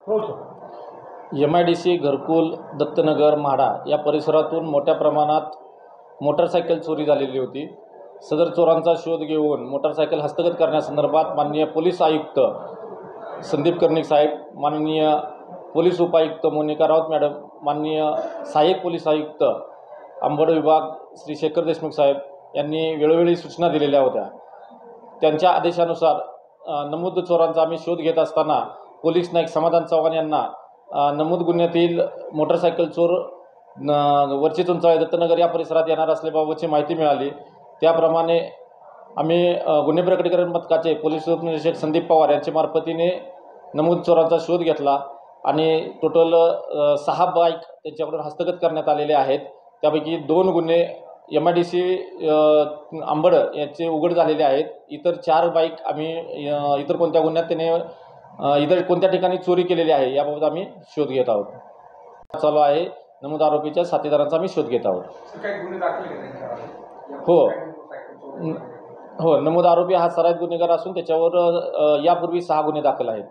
हो sir. MIDC घरकुल दत्तनगर म्हाडा या परिसरातून मोठ्या प्रमाणात मोटारसायकल चोरी झालेली होती। सदर चोरांचा शोध घेऊन मोटारसायकल हस्तगत करण्यासंदर्भात माननीय पोलीस आयुक्त संदीप कर्णिक साहेब, माननीय पोलीस उपायुक्त मोनिका राऊत मॅडम, माननीय सहाय्यक पोलीस आयुक्त अंबड विभाग श्री शेखर देशमुख साहेब यांनी वेळोवेळी सूचना दिलेल्या होत्या। त्यांच्या आदेशानुसार नमूद चोरांचा आम्ही शोध घेत असताना पोलीस नाईक समाधान चव्हाण यांना नमूद गुन्ह्यातील मोटारसायकल चोर वरची चुंचाळे दत्तनगर या परिसरात येणार असल्याबाबतची माहिती मिळाली। त्याप्रमाणे आम्ही गुन्हे प्रकटीकरण पथकाचे पोलीस उपनिरीक्षक संदीप पवार यांच्या मार्फतीने नमूद चोरांचा शोध घेतला आणि टोटल 6 बाईक त्यांच्याकडून हस्तगत करण्यात आलेले आहेत। त्यापैकी 2 गुन्हे MIDC अंबड याचे उघड झालेले आहेत। इतर 4 बाईक आम्ही इतर कोणत्या गुन्ह्यात त्याने इतर कोणत्या ठिकाणी चोरी केलेली आहे याबाबत आम्ही शोध घेत आहोत। चालू आहे नमूद आरोपीच्या साथीदारांचा आम्ही शोध घेत आहोत। हो, नमूद आरोपी हा सराईत गुन्हेगार असून त्याच्यावर यापूर्वी 6 गुन्हे दाखल आहेत।